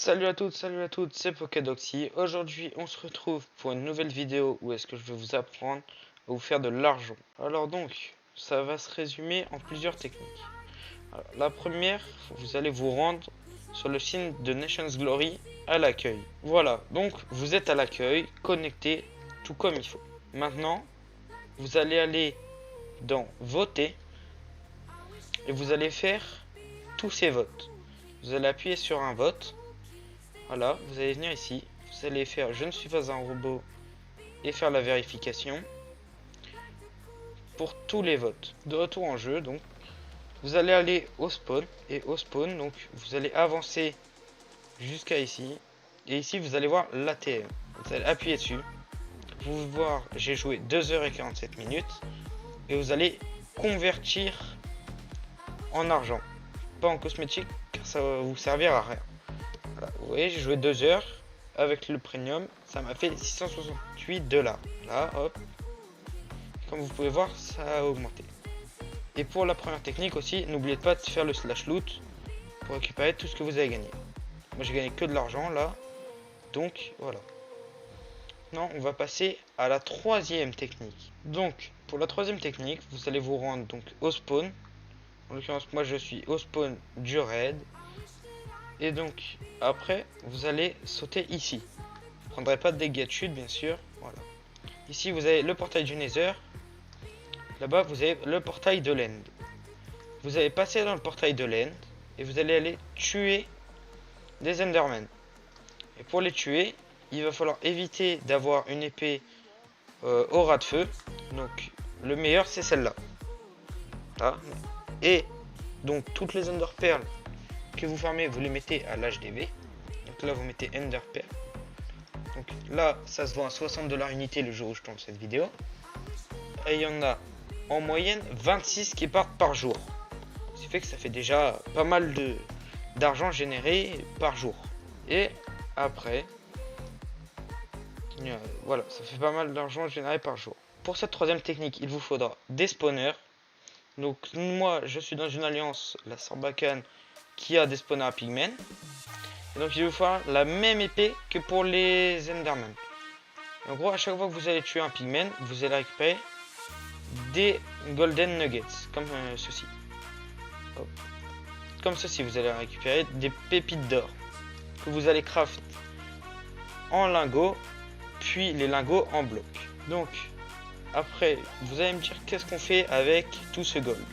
Salut à toutes, c'est Pokédoxy. Aujourd'hui, on se retrouve pour une nouvelle vidéo où est-ce que je vais vous apprendre à vous faire de l'argent. Alors donc, ça va se résumer en plusieurs techniques. Alors, la première, vous allez vous rendre sur le signe de Nations Glory à l'accueil. Voilà, donc vous êtes à l'accueil, connecté, tout comme il faut. Maintenant, vous allez aller dans Voter et vous allez faire tous ces votes. Vous allez appuyer sur un vote. Voilà, vous allez venir ici, vous allez faire je ne suis pas un robot et faire la vérification pour tous les votes. De retour en jeu, donc vous allez aller au spawn et au spawn, donc vous allez avancer jusqu'à ici et ici vous allez voir l'ATM. Vous allez appuyer dessus. Vous pouvez voir, j'ai joué 2h47 minutes et vous allez convertir en argent, pas en cosmétique car ça va vous servir à rien. Voilà, vous voyez, j'ai joué 2 heures avec le premium, ça m'a fait 668 $. Là, hop. Comme vous pouvez voir, ça a augmenté. Et pour la première technique aussi, n'oubliez pas de faire le slash loot pour récupérer tout ce que vous avez gagné. Moi, j'ai gagné que de l'argent là. Donc, voilà. Non, on va passer à la troisième technique. Donc, pour la troisième technique, vous allez vous rendre donc au spawn. En l'occurrence, moi, je suis au spawn du raid. Et donc, après, vous allez sauter ici. Vous ne prendrez pas de dégâts de chute, bien sûr. Voilà. Ici, vous avez le portail du Nether. Là-bas, vous avez le portail de l'End. Vous allez passer dans le portail de l'End. Et vous allez aller tuer des Endermen. Et pour les tuer, il va falloir éviter d'avoir une épée aura de feu. Donc, le meilleur, c'est celle-là. Là. Et donc, toutes les Ender Pearls que vous farmez, vous les mettez à l'HDV. Donc là, vous mettez Ender Pearl. Donc là, ça se vend à 60 $ unité le jour où je tourne cette vidéo. Et il y en a en moyenne 26 qui partent par jour. Ce qui fait que ça fait déjà pas mal d'argent généré par jour. Et après, voilà, ça fait pas mal d'argent généré par jour. Pour cette troisième technique, il vous faudra des spawners. Donc moi, je suis dans une alliance, la Sarbacane, qui a des spawners à pigmen. Et donc il va vous falloir la même épée que pour les Enderman. En gros, à chaque fois que vous allez tuer un pigmen, vous allez récupérer des golden nuggets, comme ceci. Hop. Comme ceci, vous allez récupérer des pépites d'or que vous allez craft en lingots, puis les lingots en blocs. Donc après, vous allez me dire qu'est-ce qu'on fait avec tout ce gold.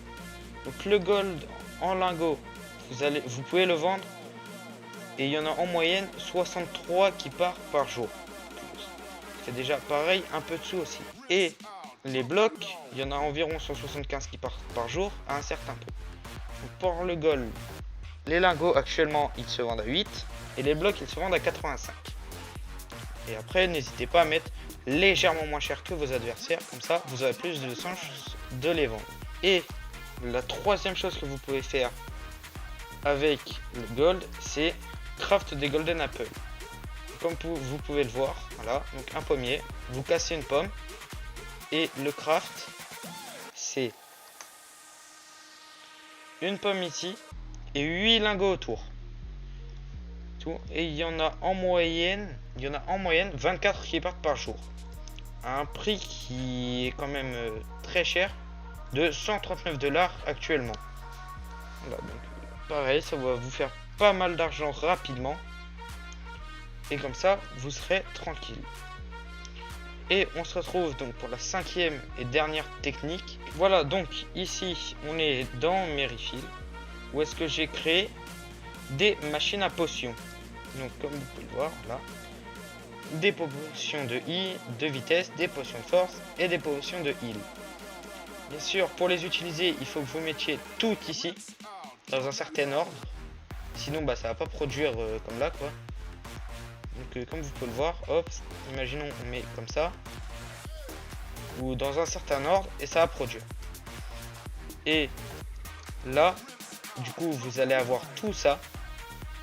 Donc le gold en lingots, vous pouvez le vendre. Et il y en a en moyenne 63 qui partent par jour. C'est déjà pareil, un peu de sous aussi. Et les blocs, il y en a environ 175 qui partent par jour à un certain prix. Donc pour le gold, les lingots actuellement ils se vendent à 8 et les blocs ils se vendent à 85. Et après n'hésitez pas à mettre légèrement moins cher que vos adversaires, comme ça vous aurez plus de chances de les vendre. Et la troisième chose que vous pouvez faire avec le gold, c'est craft des golden apples. Comme vous pouvez le voir, voilà, donc un pommier, vous cassez une pomme et le craft c'est une pomme ici et 8 lingots autour. Tout. Et il y en a en moyenne 24 qui partent par jour. À un prix qui est quand même très cher, de 139 $ actuellement. Voilà, donc pareil, ça va vous faire pas mal d'argent rapidement. Et comme ça, vous serez tranquille. Et on se retrouve donc pour la cinquième et dernière technique. Voilà, donc ici, on est dans mes refills, où est-ce que j'ai créé des machines à potions. Donc comme vous pouvez le voir, là, des potions de de vitesse, des potions de force et des potions de heal. Bien sûr, pour les utiliser, il faut que vous mettiez tout ici, dans un certain ordre. Sinon, bah, ça va pas produire comme là, quoi. Donc, comme vous pouvez le voir, hop, imaginons on met comme ça, ou dans un certain ordre, et ça va produire. Et là, du coup, vous allez avoir tout ça.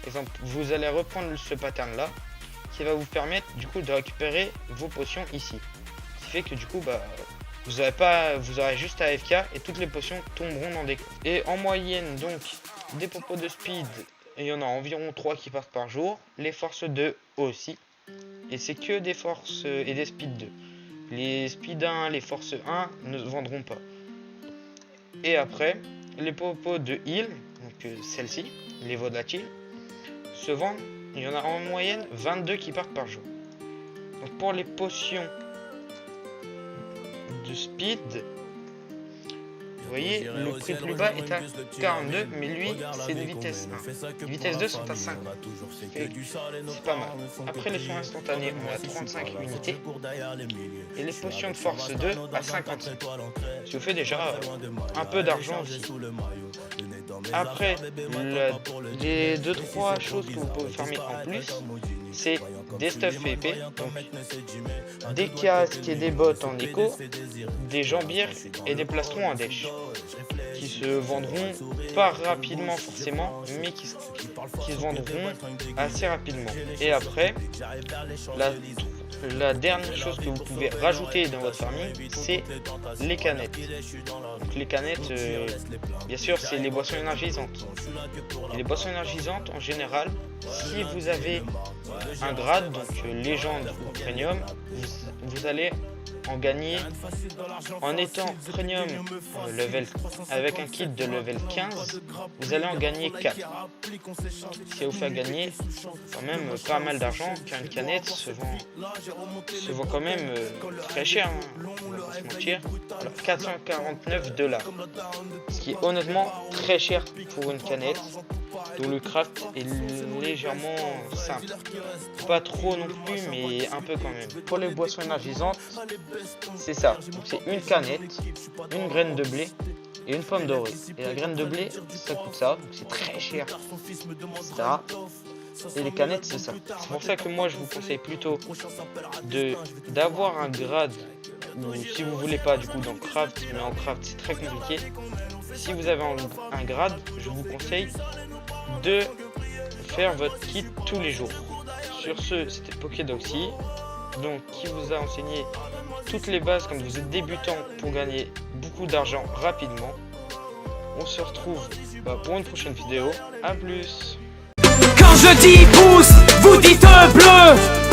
Par exemple, vous allez reprendre ce pattern là, qui va vous permettre du coup de récupérer vos potions ici. Ce qui fait que du coup, bah, vous aurez juste AFK et toutes les potions tomberont dans des coffres. Et en moyenne, donc, des popos de speed il y en a environ 3 qui partent par jour. Les forces 2 aussi. Et c'est que des forces et des speed 2. Les speed 1, les forces 1 ne se vendront pas. Et après, les popos de heal, donc celles-ci, les volatiles, se vendent. Il y en a en moyenne 22 qui partent par jour. Donc pour les potions de speed, vous voyez, le prix plus bas est à 42, mais lui, c'est une vitesse 1. Les vitesses 2 sont à 5. C'est pas mal. Après les soins instantanés, on a 35 unités. Et les potions de force 2 à 55. Ce qui vous fait déjà un peu d'argent aussi. Après, les 2-3 choses que vous pouvez farmer en plus, c'est des stuffs épées, donc des casques et des bottes en écho, des jambières et des plastrons en dèche, qui se vendront pas rapidement forcément, mais qui se vendront assez rapidement. Et après, la dernière chose que vous pouvez rajouter dans votre farming, c'est les canettes. Donc les canettes, bien sûr, c'est les boissons énergisantes. Et les boissons énergisantes, en général, si vous avez un grade, donc légende ou premium, vous allez en gagner en étant premium level avec un kit de level 15, vous allez en gagner 4. Ce qui vous fait gagner quand même pas mal d'argent, car une canette se vend quand même très cher, hein, on va pas se mentir. Alors 449 $, ce qui est honnêtement très cher pour une canette, dont le craft est légèrement simple. Pas trop non plus, mais un peu quand même. Pour les boissons énergisantes, c'est ça. Donc c'est une canette, une graine de blé et une pomme dorée. Et la graine de blé, ça coûte ça, donc c'est très cher, etc. Et les canettes, c'est ça. C'est pour ça que moi, je vous conseille plutôt d'avoir un grade, ou si vous voulez pas du coup dans craft, mais en craft c'est très compliqué. Si vous avez un grade, je vous conseille de faire votre kit tous les jours. Sur ce, c'était Pokédoxy, donc qui vous a enseigné toutes les bases quand vous êtes débutant pour gagner beaucoup d'argent rapidement. On se retrouve pour une prochaine vidéo. A plus. Quand je dis pouce, vous dites bleu.